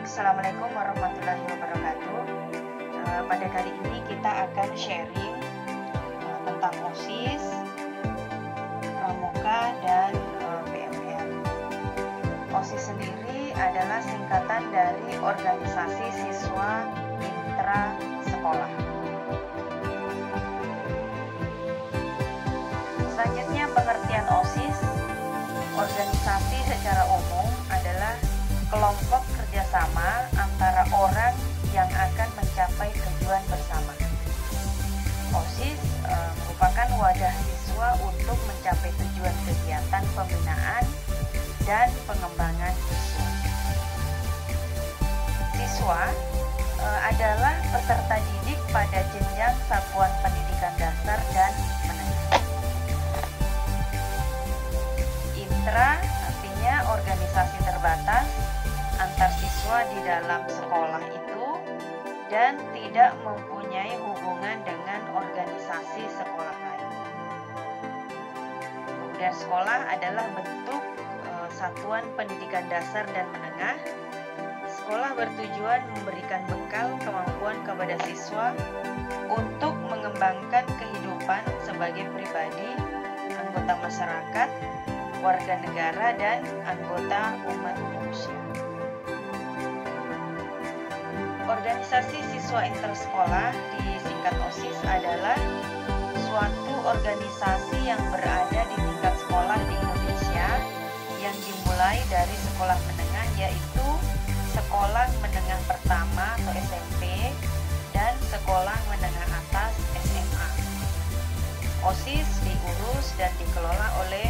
Assalamualaikum warahmatullahi wabarakatuh. Pada kali ini kita akan sharing tentang OSIS, Pramuka, dan PMR. OSIS sendiri adalah singkatan dari Organisasi Siswa Intra Sekolah. Selanjutnya, pengertian OSIS. Organisasi secara umum adalah kelompok kerjasama antara orang yang akan mencapai tujuan bersama. OSIS merupakan wadah siswa untuk mencapai tujuan kegiatan pembinaan dan pengembangan siswa. Siswa adalah peserta didik pada jenjang satuan pendidikan dasar dan menengah. Intra artinya organisasi terbatas antar siswa di dalam sekolah itu dan tidak mempunyai hubungan dengan organisasi sekolah lain. Kemudian sekolah adalah bentuk satuan pendidikan dasar dan menengah. Sekolah bertujuan memberikan bekal kemampuan kepada siswa untuk mengembangkan kehidupan sebagai pribadi, anggota masyarakat, warga negara, dan anggota umat manusia. Organisasi siswa intersekolah disingkat OSIS adalah suatu organisasi yang berada di tingkat sekolah di Indonesia yang dimulai dari sekolah menengah, yaitu sekolah menengah pertama atau SMP dan sekolah menengah atas SMA. OSIS diurus dan dikelola oleh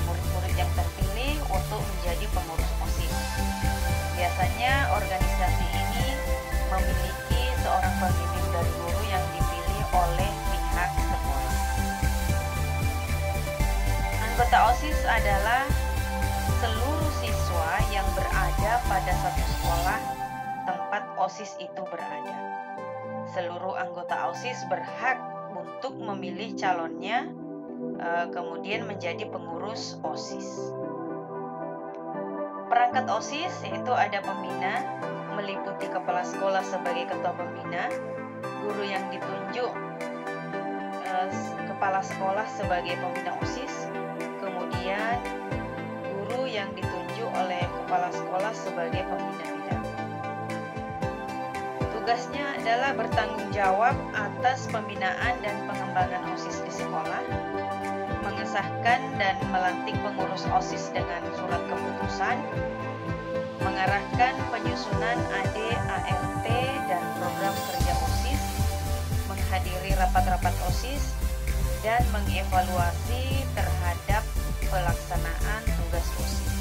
murid-murid yang terpilih untuk menjadi pengurus OSIS. Biasanya organisasi ini memiliki seorang pembimbing dari guru yang dipilih oleh pihak sekolah. Anggota OSIS adalah seluruh siswa yang berada pada satu sekolah tempat OSIS itu berada. Seluruh anggota OSIS berhak untuk memilih calonnya, kemudian menjadi pengurus OSIS. Perangkat OSIS yaitu ada pembina, meliputi kepala sekolah sebagai ketua pembina, guru yang ditunjuk kepala sekolah sebagai pembina OSIS, kemudian guru yang ditunjuk oleh kepala sekolah sebagai pembina bidang. Tugasnya adalah bertanggung jawab atas pembinaan dan pengembangan OSIS di sekolah, mengesahkan dan melantik pengurus OSIS dengan surat keputusan, mengarahkan penyusunan AD, ART, dan program kerja OSIS, menghadiri rapat-rapat OSIS, dan mengevaluasi terhadap pelaksanaan tugas OSIS.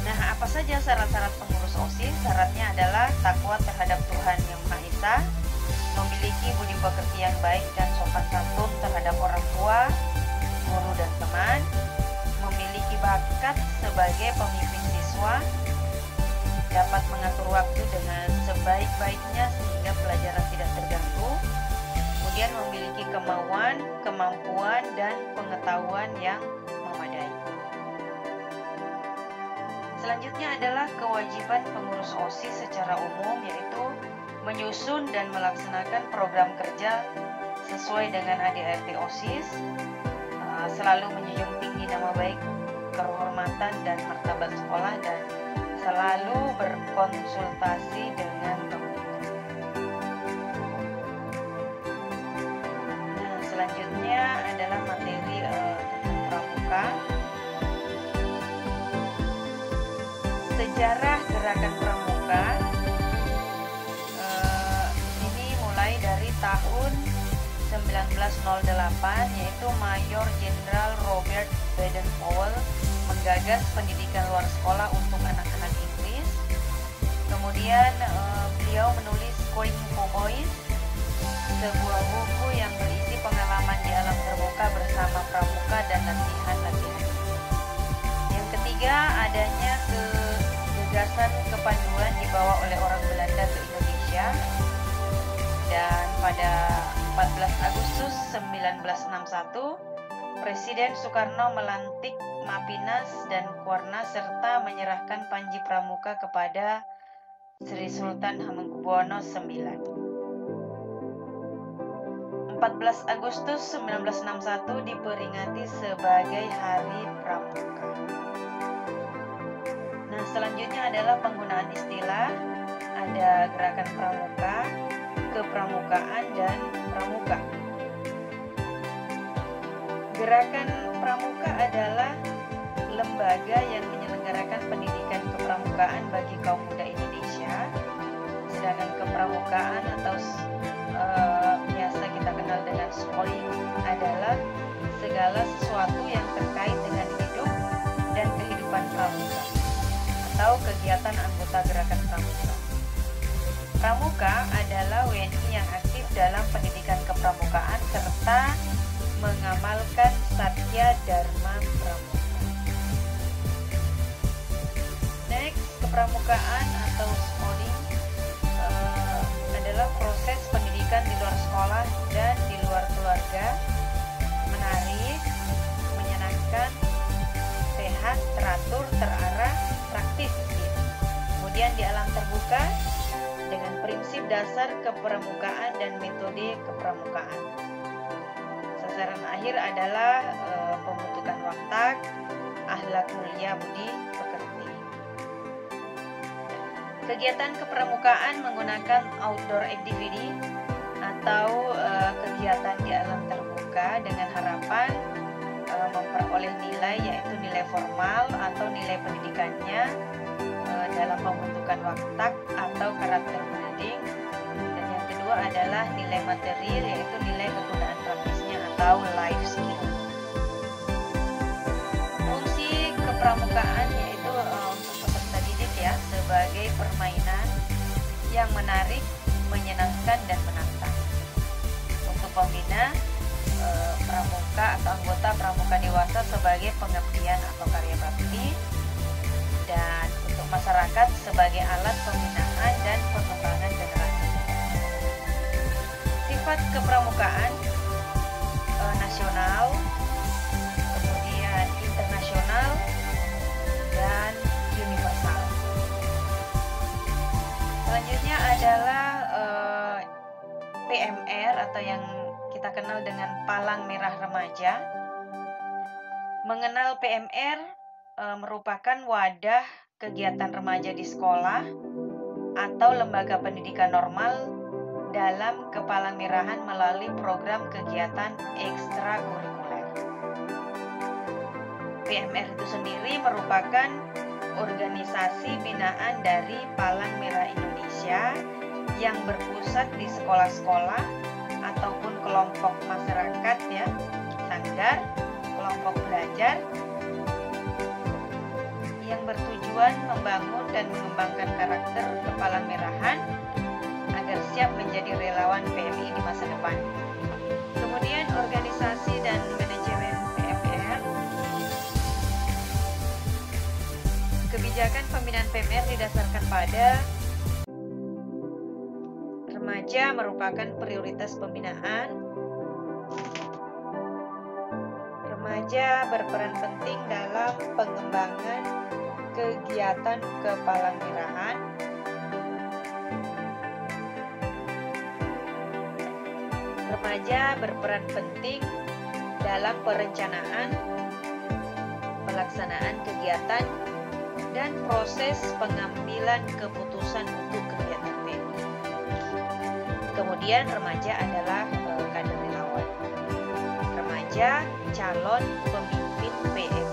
Nah, apa saja syarat-syarat pengurus OSIS? Syaratnya adalah takwa terhadap Tuhan Yang Maha Esa, memiliki budi pekerti yang baik dan sopan santun terhadap orang tua, guru, dan teman, memiliki bakat sebagai pemimpin siswa, dapat mengatur waktu dengan sebaik-baiknya sehingga pelajaran tidak terganggu, kemudian memiliki kemauan, kemampuan, dan pengetahuan yang memadai. Selanjutnya adalah kewajiban pengurus OSIS secara umum, yaitu menyusun dan melaksanakan program kerja sesuai dengan AD/ART OSIS, selalu menjunjung tinggi nama baik, kehormatan, dan martabat sekolah, dan selalu berkonsultasi dengan pembina. Nah, selanjutnya adalah materi tentang pramuka. Sejarah gerakan pramuka ini mulai dari tahun 1908, yaitu Mayor Jenderal Robert Baden-Powell menggagas pendidikan luar sekolah untuk anak-anak Inggris. Kemudian beliau menulis Going for Boys, sebuah buku yang berisi pengalaman di alam terbuka bersama pramuka dan latihan-latihan. Yang ketiga, adanya gagasan kepanduan dibawa oleh orang Belanda ke Indonesia, dan pada 14 Agustus 1961 Presiden Soekarno melantik Mapinas dan Kuarna serta menyerahkan Panji Pramuka kepada Sri Sultan Hamengkubuwono IX. 14 Agustus 1961 diperingati sebagai Hari Pramuka. Nah, selanjutnya adalah penggunaan istilah. Ada gerakan pramuka, kepramukaan, dan pramuka. Gerakan pramuka adalah lembaga yang menyelenggarakan pendidikan kepramukaan bagi kaum muda Indonesia. Sedangkan kepramukaan atau biasa kita kenal dengan schooling adalah segala sesuatu yang terkait dengan hidup dan kehidupan pramuka atau kegiatan anggota gerakan pramuka. Pramuka adalah WNI yang aktif dalam pendidikan kepramukaan serta mengamalkan Satya Dharma Pramuka. Next, kepramukaan atau schooling adalah proses pendidikan di luar sekolah dan di luar keluarga, menarik, menyenangkan, sehat, teratur, terarah, praktis. Kemudian di alam terbuka dengan prinsip dasar kepramukaan dan metode kepramukaan. Sasaran akhir adalah pembentukan watak, akhlak mulia, budi pekerti. Kegiatan kepramukaan menggunakan outdoor activity atau kegiatan di alam terbuka dengan harapan memperoleh nilai, yaitu nilai formal atau nilai pendidikannya dalam pembentukan watak atau karakter building. Dan yang kedua adalah nilai material, yaitu nilai kegunaan praktisnya atau life skill. Fungsi kepramukaan yaitu untuk peserta didik ya, sebagai permainan yang menarik, menyenangkan, dan menantang. Untuk pembina pramuka atau anggota pramuka dewasa sebagai pengabdian atau karya bakti, dan untuk masyarakat sebagai alat pembinaan dan pengembangan generasi. Sifat kepramukaan nasional, kemudian internasional, dan universal. Selanjutnya adalah PMR atau yang kita kenal dengan Palang Merah Remaja. Mengenal PMR merupakan wadah kegiatan remaja di sekolah atau lembaga pendidikan normal dalam kepalang-merahan melalui program kegiatan ekstrakurikuler. PMR itu sendiri merupakan organisasi binaan dari Palang Merah Indonesia yang berpusat di sekolah-sekolah ataupun kelompok masyarakat ya, sanggar, kelompok belajar, yang bertujuan membangun dan mengembangkan karakter kepalang merahan agar siap menjadi relawan PMI di masa depan. Kemudian organisasi dan manajemen PMR. Kebijakan pembinaan PMR didasarkan pada remaja merupakan prioritas pembinaan. Remaja berperan penting dalam pengembangan kegiatan kepalang-merahan. Remaja berperan penting dalam perencanaan, pelaksanaan kegiatan, dan proses pengambilan keputusan untuk kegiatan PMI. Kemudian remaja adalah kader relawan. Remaja calon pemimpin PMI.